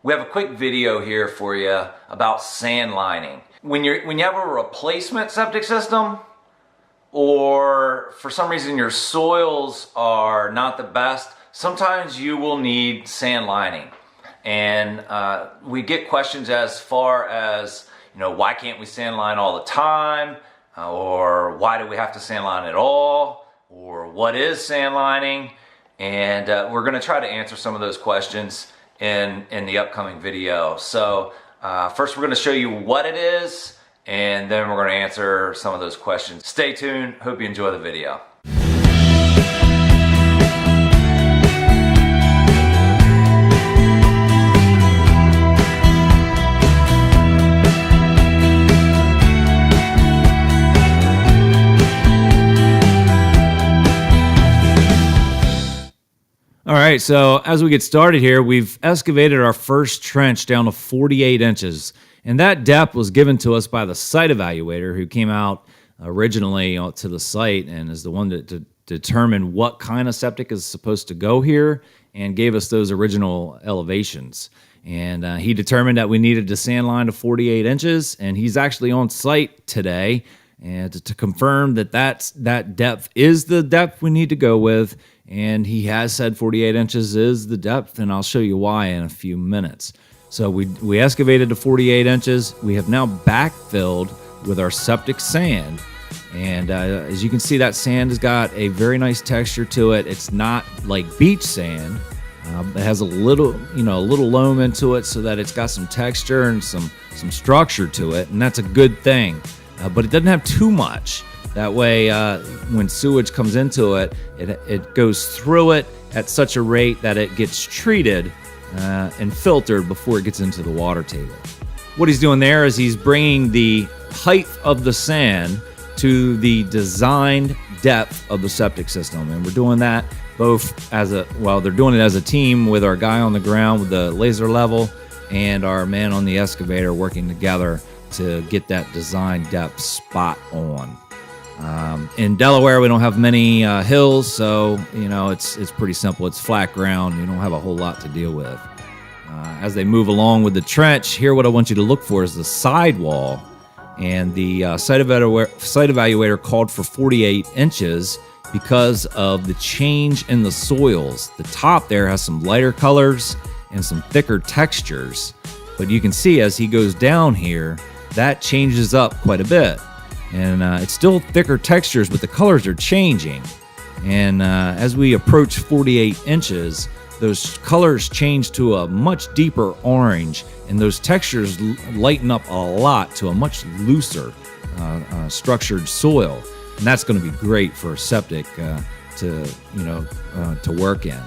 We have a quick video here for you about sand lining. When you have a replacement septic system, or for some reason your soils are not the best, sometimes you will need sand lining. And we get questions as far as, why can't we sand line all the time? Or why do we have to sand line at all? Or what is sand lining? And we're going to try to answer some of those questions in the upcoming video. So first we're going to show you what it is, and then we're going to answer some of those questions. Stay tuned. Hope you enjoy the video. All right, so as we get started here, we've excavated our first trench down to 48 inches. And that depth was given to us by the site evaluator who came out originally to the site and is the one to determine what kind of septic is supposed to go here and gave us those original elevations. And he determined that we needed to sand line to 48 inches, and he's actually on site today and to confirm that that depth is the depth we need to go with. And he has said 48 inches is the depth, and I'll show you why in a few minutes. So we excavated to 48 inches. We have now backfilled with our septic sand. And as you can see, that sand has got a very nice texture to it. It's not like beach sand. It has a little loam into it so that it's got some texture and some structure to it, and that's a good thing. But it doesn't have too much. That way, when sewage comes into it, it goes through it at such a rate that it gets treated and filtered before it gets into the water table. What he's doing there is he's bringing the height of the sand to the designed depth of the septic system. And we're doing that both they're doing it as a team with our guy on the ground with the laser level and our man on the excavator working together to get that design depth spot on. In Delaware, we don't have many hills, so it's pretty simple. It's flat ground. You don't have a whole lot to deal with. As they move along with the trench, here what I want you to look for is the sidewall. And the site evaluator called for 48 inches because of the change in the soils. The top there has some lighter colors and some thicker textures. But you can see as he goes down here, that changes up quite a bit. And it's still thicker textures, but the colors are changing. And as we approach 48 inches, those colors change to a much deeper orange, and those textures lighten up a lot to a much looser structured soil. And that's going to be great for septic to work in.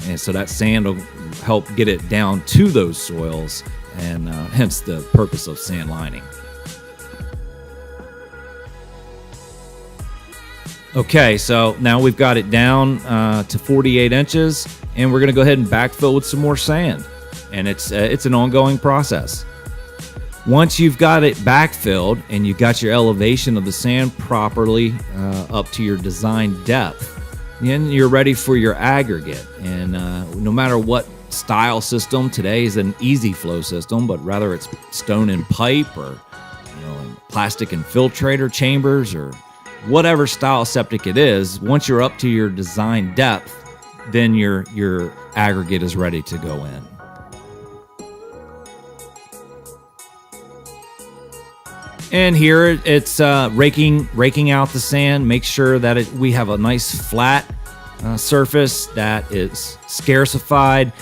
And so that sand will help get it down to those soils, and hence the purpose of sand lining. Okay, so now we've got it down to 48 inches, and we're going to go ahead and backfill with some more sand. And it's an ongoing process. Once you've got it backfilled and you've got your elevation of the sand properly up to your design depth, then you're ready for your aggregate. And no matter what style system, today is an easy flow system, but rather it's stone and pipe or plastic infiltrator chambers or whatever style septic it is, once you're up to your design depth, then your aggregate is ready to go in. And here it's raking out the sand. Make sure that we have a nice flat surface that is scarcified.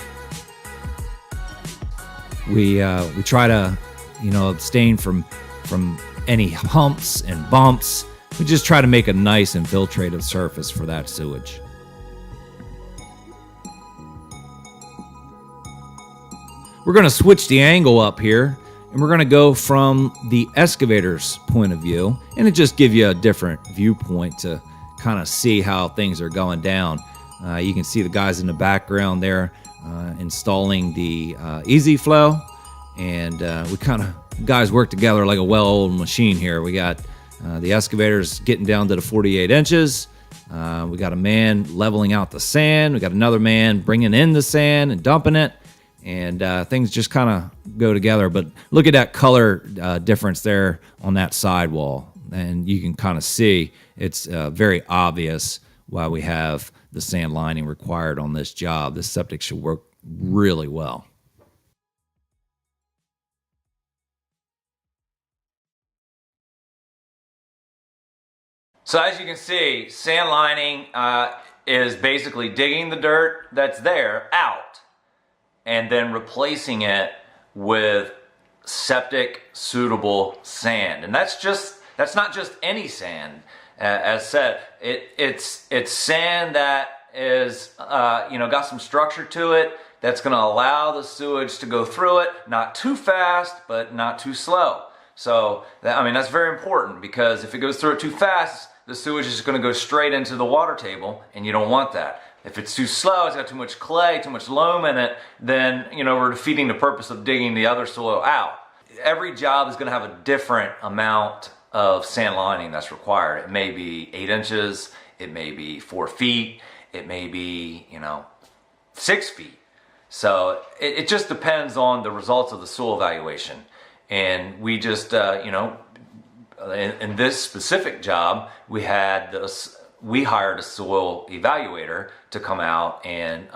We try to abstain from any humps and bumps. We just try to make a nice infiltrative surface for that sewage. We're going to switch the angle up here, and we're going to go from the excavator's point of view, and it just gives you a different viewpoint to kind of see how things are going down. You can see the guys in the background there installing the easy flow, and guys work together like a well-oiled machine here. We got the excavator's getting down to the 48 inches. We got a man leveling out the sand. We got another man bringing in the sand and dumping it. and things just kind of go together. But look at that color difference there on that sidewall, and you can kind of see it's very obvious why we have the sand lining required on this job. This septic should work really well. So as you can see, sand lining is basically digging the dirt that's there out and then replacing it with septic suitable sand. And that's not just any sand. As said, it's sand that is got some structure to it, that's going to allow the sewage to go through it, not too fast but not too slow. So that's very important, because if it goes through it too fast, the sewage is going to go straight into the water table, and you don't want that. If it's too slow, it's got too much clay, too much loam in it, then we're defeating the purpose of digging the other soil out. Every job is going to have a different amount of sand lining that's required. It may be 8 inches, it may be 4 feet, it may be 6 feet. So it just depends on the results of the soil evaluation. And we just in this specific job, we hired a soil evaluator to come out and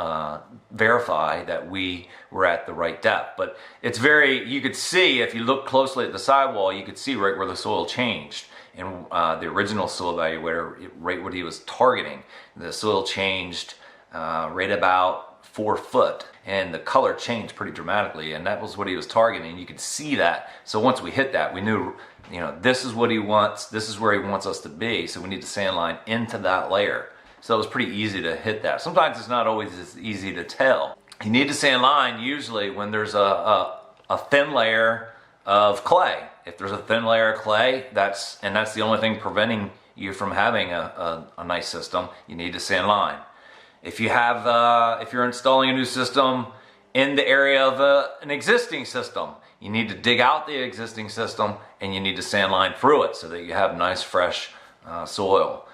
verify that we were at the right depth. But you could see, if you look closely at the sidewall, you could see right where the soil changed. And the original soil evaluator, right what he was targeting, the soil changed right about 4 foot. And the color changed pretty dramatically, and that was what he was targeting. You could see that. So once we hit that, we knew, this is what he wants, this is where he wants us to be, so we need to sand line into that layer. So it was pretty easy to hit that. Sometimes it's not always as easy to tell. You need to sand line usually when there's a thin layer of clay. If there's a thin layer of clay, that's the only thing preventing you from having a nice system, you need to sand line. If you're installing a new system in the area of an existing system, you need to dig out the existing system and you need to sand line through it so that you have nice fresh soil.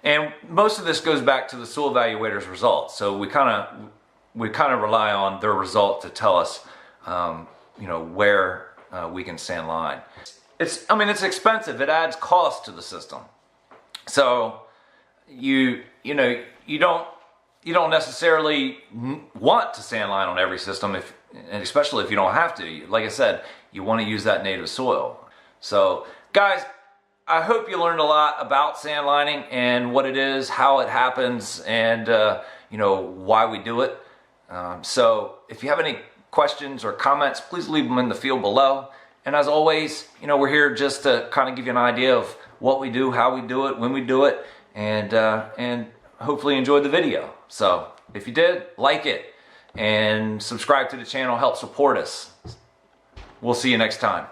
And most of this goes back to the soil evaluator's results. So we kind of rely on their result to tell us where we can sand line. It's expensive. It adds cost to the system. So you don't necessarily want to sand line on every system, and especially if you don't have to. Like I said, you want to use that native soil. So guys, I hope you learned a lot about sand lining and what it is, how it happens, and why we do it. So if you have any questions or comments, please leave them in the field below. And as always, we're here just to kind of give you an idea of what we do, how we do it, when we do it, and hopefully enjoyed the video. So if you did, like it and subscribe to the channel, help support us. We'll see you next time.